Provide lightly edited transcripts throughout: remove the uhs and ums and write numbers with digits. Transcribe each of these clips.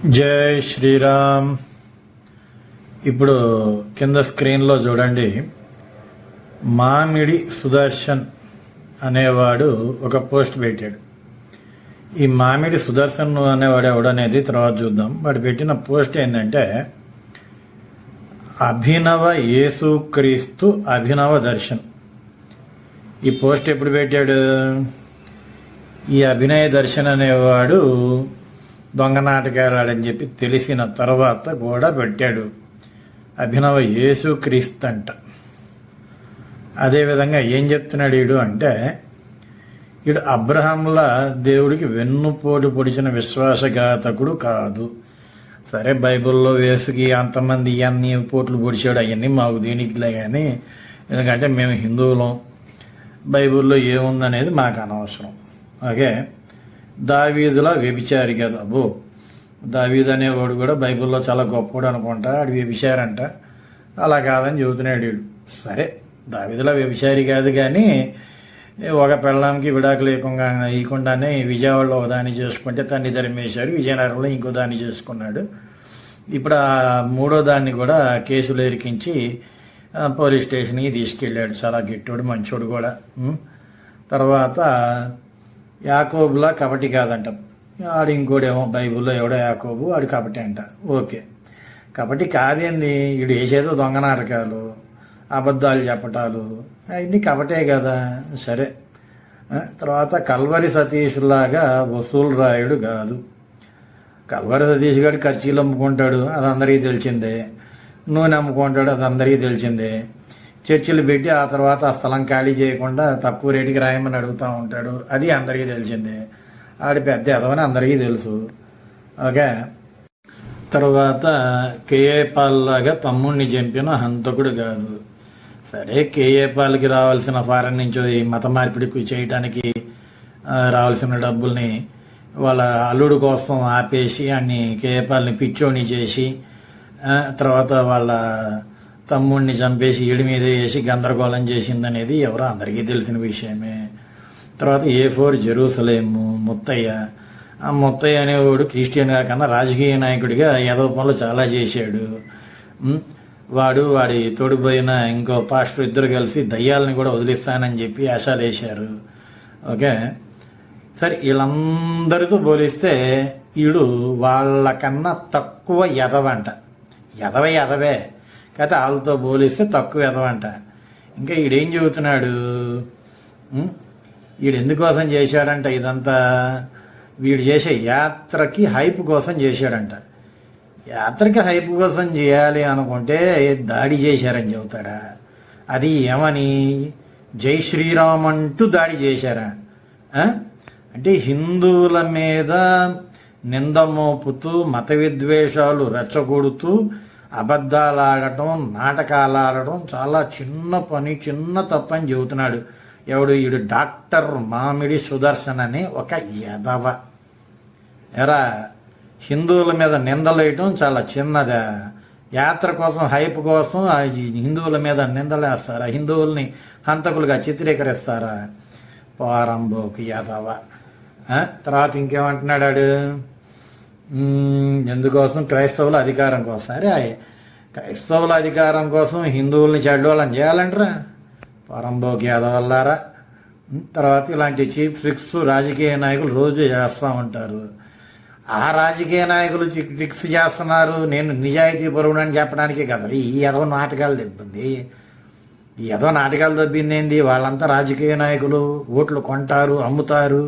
జై శ్రీరామ్. ఇప్పుడు కింద స్క్రీన్లో చూడండి, మామిడి సుదర్శన్ అనేవాడు ఒక పోస్ట్ పెట్టాడు. ఈ మామిడి సుదర్శన్ అనేవాడు ఎవడనేది తర్వాత చూద్దాం. వాడు పెట్టిన పోస్ట్ ఏంటంటే, అభినవ యేసుక్రీస్తు అభినవ దర్శన్. ఈ పోస్ట్ ఎప్పుడు పెట్టాడు? ఈ అభినయ దర్శన్ అనేవాడు దొంగ నాటకాలు ఆడని చెప్పి తెలిసిన తర్వాత కూడా పెట్టాడు. అభినవ యేసుక్రీస్తు అంట. అదేవిధంగా ఏం చెప్తున్నాడు వీడు అంటే, వీడు అబ్రహాంలా దేవుడికి వెన్నుపోటు పొడిచిన విశ్వాసఘాతకుడు కాదు. సరే, బైబిల్లో వేసుకి అంతమంది ఇవన్నీ పోట్లు పొడిచాడు, అవన్నీ మాకు దేనికిలే. కానీ ఎందుకంటే మేము హిందువులం, బైబిల్లో ఏముందనేది మాకు అనవసరం. ఓకే, దావీదులా వ్యభిచారి కదా. అబ్బో, దావీదు అనేవాడు కూడా బైబిల్లో చాలా గొప్పవాడు అనుకుంటా, ఆడు వ్యభిచారంట. అలా కాదని చెబుతున్నాడు వీడు. సరే, దావీదులా వ్యభిచారి కాదు, కానీ ఒక పెళ్ళాంకి విడాకులు ఇవ్వకుండానే విజయవాడలో ఒక దాన్ని చేసుకుంటే తన్ని ధర్మేశారు, విజయనగరంలో ఇంకో దాన్ని చేసుకున్నాడు. ఇప్పుడు ఆ మూడో దాన్ని కూడా కేసులు ఎరికించి పోలీస్ స్టేషన్కి తీసుకెళ్ళాడు. చాలా గట్టివాడు, మంచోడు కూడా. తర్వాత యాకోబులా కపటి కాదంట. ఆడు ఇంకోడేమో బైబిల్లో ఎవడో యాకోబు, ఆడు కపటి అంట. ఓకే, కపటి కాదేంది, వీడు వేసేదో దొంగ నాటకాలు, అబద్ధాలు చెప్పటాలు, అవన్నీ కపటే కదా. సరే, తర్వాత కల్వరి సతీష్లాగా వసూలు రాయుడు కాదు. కల్వరి సతీష్ గారు ఖర్చీలు అమ్ముకుంటాడు, అది అందరికీ తెలిసిందే. నూనె అమ్ముకుంటాడు, అది అందరికీ తెలిసిందే. చర్చిలు పెట్టి ఆ తర్వాత ఆ స్థలం ఖాళీ చేయకుండా తక్కువ రేటుకి రాయమని అడుగుతూ ఉంటాడు, అది అందరికీ తెలిసిందే. ఆడి పెద్ద ఎదవని అందరికీ తెలుసు. ఓకే, తర్వాత కేఏ పాల్ లాగా తమ్ముడిని చంపిన హంతకుడు కాదు. సరే, కేఏ పాల్కి రావాల్సిన ఫారెన్ నుంచి ఈ మత మార్పిడి చేయటానికి రావాల్సిన డబ్బుల్ని వాళ్ళ అల్లుడు కోసం ఆపేసి అన్ని కేఏ పాల్ని పిచ్చోని చేసి తర్వాత వాళ్ళ తమ్ముడిని చంపేసి ఈడి మీద వేసి గందరగోళం చేసిందనేది ఎవరో అందరికీ తెలిసిన విషయమే. తర్వాత A4 జెరూసలేము ముత్తయ్య. ఆ ముత్తయ్య అనేవాడు క్రిస్టియన్గా కన్నా రాజకీయ నాయకుడిగా ఏదో పనులు చాలా చేశాడు. వాడి తోడిపోయిన ఇంకో పాస్టర్ ఇద్దరు కలిసి దయ్యాలని కూడా వదిలిస్తానని చెప్పి ఆశలు వేశారు. ఓకే, సరే, వీళ్ళందరితో పోలిస్తే వీడు వాళ్ళకన్నా తక్కువ ఎదవంట. ఎదవే కాకపోతే వాళ్ళతో పోలిస్తే తక్కువ ఎదవంట. ఇంకా వీడేం చెబుతున్నాడు, వీడు ఎందుకోసం చేశాడంట ఇదంతా? వీడు చేసే యాత్రకి హైప్ కోసం చేశాడంట. యాత్రకి హైప్ కోసం చేయాలి అనుకుంటే దాడి చేశారని చెబుతాడా? అది ఏమని జై శ్రీరామ్ అంటూ దాడి చేశారా? అంటే హిందువుల మీద నింద మోపుతూ మత విద్వేషాలు రెచ్చగొడుతూ అబద్ధాలు ఆడటం, నాటకాలు ఆడటం చాలా చిన్న పని, చిన్న తప్పని చెబుతున్నాడు. ఎవడు? వీడు డాక్టర్ మామిడి సుదర్శన్ అని ఒక యదవ. ఎరా, హిందువుల మీద నిందలేయటం చాలా చిన్నదా? యాత్ర కోసం హైప్ కోసం హిందువుల మీద నిందలేస్తారా? హిందువుల్ని హంతకులుగా చిత్రీకరిస్తారా? పారంబోకి యదవ. తర్వాత ఇంకేమంటున్నాడు? ఎందుకోసం? క్రైస్తవుల అధికారం కోసం. అరే, క్రైస్తవుల అధికారం కోసం హిందువుల్ని చెడ్డోళ్ళని చేయాలంటారా? పరంబోకి యాదవల్లారా. తర్వాత ఇలాంటి చీప్ ట్రిక్స్ రాజకీయ నాయకులు రోజు చేస్తూ ఉంటారు. ఆ రాజకీయ నాయకులు ట్రిక్స్ చేస్తున్నారు, నేను నిజాయితీ పరువునని చెప్పడానికే కదా ఈ ఏదో నాటకాలు దెబ్బింది. ఈ ఏదో నాటకాలు దెబ్బింది ఏంది? వాళ్ళంతా రాజకీయ నాయకులు, ఓట్లు కొంటారు, అమ్ముతారు,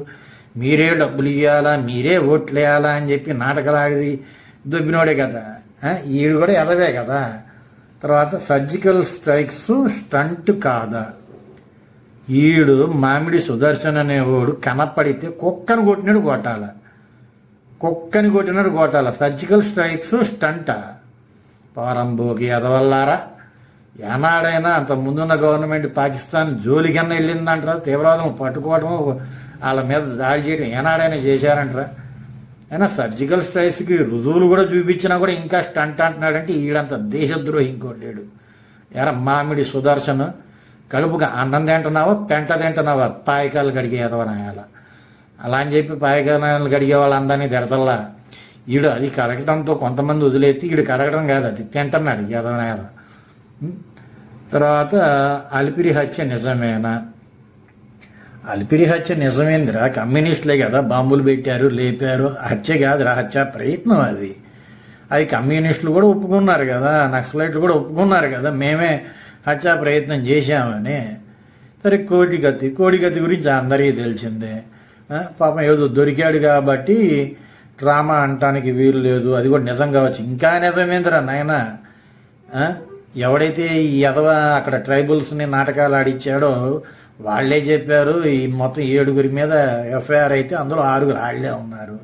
మీరే డబ్బులు ఇవ్వాలా, మీరే ఓట్లు వేయాలా అని చెప్పి నాటకాలు ఆడి దొబ్బినోడే కదా. ఈడు కూడా ఎదవే కదా. తర్వాత సర్జికల్ స్ట్రైక్స్ స్టంట్ కాదా? ఈడు మామిడి సుదర్శన్ అనేవాడు కనపడితే కుక్కను కొట్టినాడు కొట్టాల. సర్జికల్ స్ట్రైక్స్ స్టంటా? పారంబోకి ఎదవల్లారా. ఏనాడైనా అంత ముందున్న గవర్నమెంట్ పాకిస్తాన్ జోలికన్నా వెళ్ళిందంటారా? తీవ్రవాదం పట్టుకోవడము, వాళ్ళ మీద దాడి చేయడం ఏనాడైనా చేశారంటారా? అయినా సర్జికల్ స్ట్రైక్స్కి రుజువులు కూడా చూపించినా కూడా ఇంకా స్టంట్ అంటున్నాడంటే ఈడంత దేశద్రోహి ఇంకోటి లేడు. ఎరా మామిడి సుదర్శన్, కడుపుగా అన్నం తింటున్నావా, పెంట తింటున్నావా? పాయకాలు కడిగేదవనాయాల. అలా అని చెప్పి పాయకాలు కడిగే వాళ్ళందరినీ తిడతల్లా. ఈడు అది కడగడంతో కొంతమంది వదిలేసి ఈడు కడగడం కాదు, అది తింటున్నాడు ఎదవనేద. తర్వాత అలిపిరి హత్య నిజమేనా? అలిపిరి హత్య నిజమేందిరా, కమ్యూనిస్టులే కదా బాంబులు పెట్టారు, లేపారు. హత్య కాదురా, హత్య ప్రయత్నం అది. అది కమ్యూనిస్టులు కూడా ఒప్పుకున్నారు కదా, నక్సలైట్లు కూడా ఒప్పుకున్నారు కదా, మేమే హత్యా ప్రయత్నం చేశామని. సరే కోడికత్తి గురించి అందరికీ తెలిసిందే. పాపం ఏదో దొరికాడు కాబట్టి డ్రామా అంటానికి వీలు లేదు, అది కూడా నిజం కావచ్చు. ఇంకా నిజమేందిరా నాయన, ఎవడైతే ఈ ఎదవ అక్కడ ట్రైబల్స్ని నాటకాలు ఆడిచ్చాడో వాళ్ళే చెప్పారు. ఈ మొత్తం 7 మీద ఎఫ్ఐఆర్ అయితే అందులో 6 వాళ్ళే ఉన్నారు.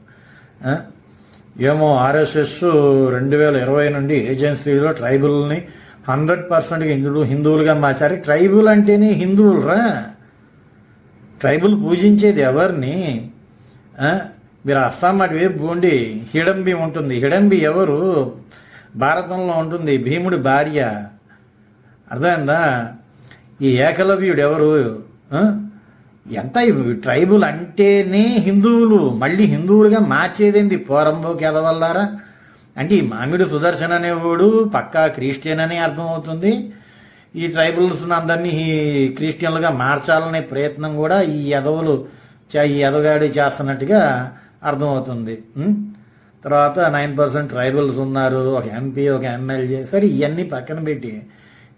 ఏమో ఆర్ఎస్ఎస్ 2020 నుండి ఏజెన్సీలో ట్రైబుల్ని 100% హిందువులుగా మార్చారు. ట్రైబుల్ అంటేనే హిందువులరా, ట్రైబుల్ పూజించేది ఎవరిని? మీరు అస్సాం అటువైపు పోండి, హిడంబి ఉంటుంది. హిడంబి ఎవరు? భారతంలో ఉంటుంది, భీముడి భార్య. అర్థమైందా? ఈ ఏకలవ్యుడు ఎవరు? ఎంత ట్రైబుల్ అంటేనే హిందువులు, మళ్ళీ హిందువులుగా మార్చేదేంది పోరంబోకి ఎదవల్లారా? అంటే ఈ మామిడి సుదర్శన్ అనేవాడు పక్కా క్రిస్టియన్ అని అర్థమవుతుంది. ఈ ట్రైబల్స్ అందరినీ క్రిస్టియన్లుగా మార్చాలనే ప్రయత్నం కూడా ఈ ఎదవలు ఈ ఎదగాడి చేస్తున్నట్టుగా అర్థమవుతుంది. తర్వాత 9% ట్రైబల్స్ ఉన్నారు, ఒక ఎంపీ, ఒక ఎమ్మెల్యే. సరే ఇవన్నీ పక్కన పెట్టి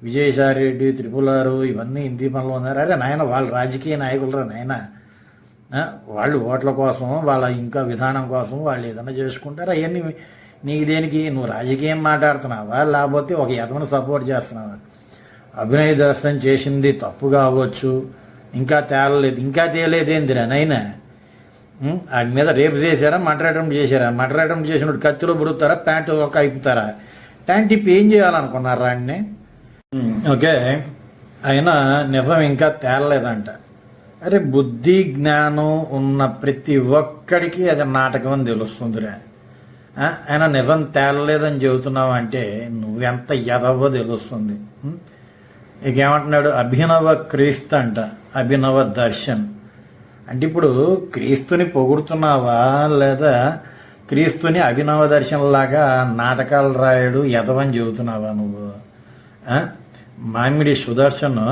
విజయసాయి రెడ్డి, త్రిపులారు ఇవన్నీ హిందీ పనులు ఉన్నారు. అరే నాయన, వాళ్ళు రాజకీయ నాయకులరా నాయన. వాళ్ళు ఓట్ల కోసం, వాళ్ళ ఇంకా విధానం కోసం వాళ్ళు ఏదైనా చేసుకుంటారు. అవన్నీ నీకు దేనికి? నువ్వు రాజకీయం మాట్లాడుతున్నావా, లేకపోతే ఒక ఎదవను సపోర్ట్ చేస్తున్నావా? అభినయ దర్శనం చేసింది తప్పు కావచ్చు, ఇంకా తేలేదేందిరా నైనా? వాడి మీద రేపు చేశారా, మర్డర్ అటెంప్ట్ చేశారా? మర్డర్ అటెంప్ట్ చేసినప్పుడు కత్తిలో పుడుతారా, ప్యాంటు ఒక అయిపోతారా? ప్యాంట్ ఇప్పి ఏం చేయాలనుకున్నారా ఆయన్ని? ఓకే, అయినా నిజం ఇంకా తేలలేదంట. అరే, బుద్ధి జ్ఞానం ఉన్న ప్రతి ఒక్కడికి అది నాటకం అని తెలుస్తుందిరా. ఆయన నిజం తేలలేదని చెబుతున్నావు అంటే నువ్వెంత ఎదవో తెలుస్తుంది. ఇక ఏమంటున్నాడు? అభినవ క్రీస్తు అంట, అభినవ దర్శన్ అంటే ఇప్పుడు క్రీస్తుని పొగుడుతున్నావా, లేదా క్రీస్తుని అభినవ దర్శనంలాగా నాటకాలు రాయడు ఎదవని చెబుతున్నావా నువ్వు? మామిడి సుదర్శన్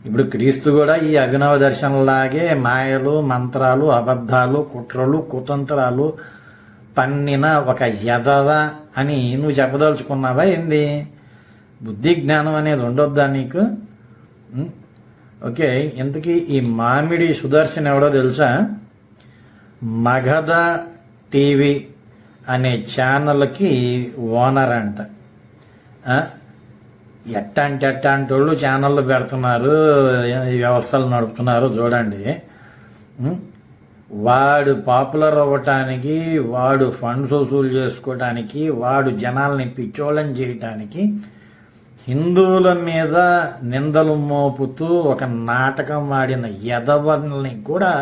ఇప్పుడు క్రీస్తు కూడా ఈ అభినవ దర్శనంలాగే మాయలు, మంత్రాలు, అబద్ధాలు, కుట్రలు, కుతంత్రాలు పన్నిన ఒక ఎదవ అని నువ్వు చెప్పదలుచుకున్నావా ఏంది? బుద్ధి జ్ఞానం అనేది ఉండొద్దా నీకు? ఓకే, ఇంతకీ ఈ మామిడి సుదర్శన్ ఎవడో తెలుసా? మగధ టీవీ అనే ఛానల్కి ఓనర్ అంట. ఎట్టాంటి వాళ్ళు ఛానళ్ళు పెడుతున్నారు, ఈ వ్యవస్థలు నడుపుతున్నారు చూడండి. వాడు పాపులర్ అవ్వటానికి, వాడు ఫండ్స్ వసూలు చేసుకోవటానికి, వాడు జనాల్ని పిచ్చోళ్ళని చేయటానికి హిందువుల మీద నిందలు మోపుతూ ఒక నాటకం ఆడిన ఎదవల్ని కూడా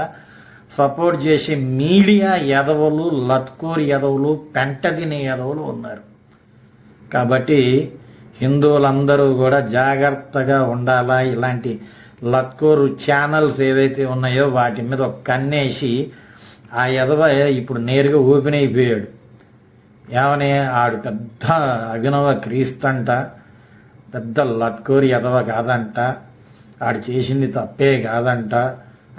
సపోర్ట్ చేసే మీడియా ఎదవలు, లత్కూరి ఎదవలు, పెంటదినే ఎదవలు ఉన్నారు. కాబట్టి హిందువులందరూ కూడా జాగ్రత్తగా ఉండాలా. ఇలాంటి లత్కూరు ఛానల్స్ ఏవైతే ఉన్నాయో వాటి మీద ఒక కన్నేసి ఆ ఎదవ ఇప్పుడు నేరుగా ఓపెన్ అయిపోయాడు. ఏమని? ఆడు పెద్ద అభినవ క్రీస్తంట, పెద్ద లత్కూరి ఎదవ కాదంట, ఆడు చేసింది తప్పే కాదంట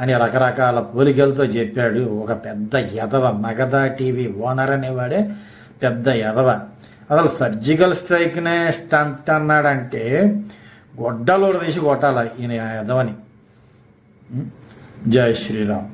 అని రకరకాల పోలికలతో చెప్పాడు. ఒక పెద్ద ఎదవ, మగధ టీవీ ఓనర్ అనేవాడే పెద్ద ఎదవ. అసలు సర్జికల్ స్ట్రైక్నే స్టంట్ అన్నాడంటే గొడ్డలోడు తీసి కొట్టాలి ఈయన ఎదవని. జై శ్రీరామ్.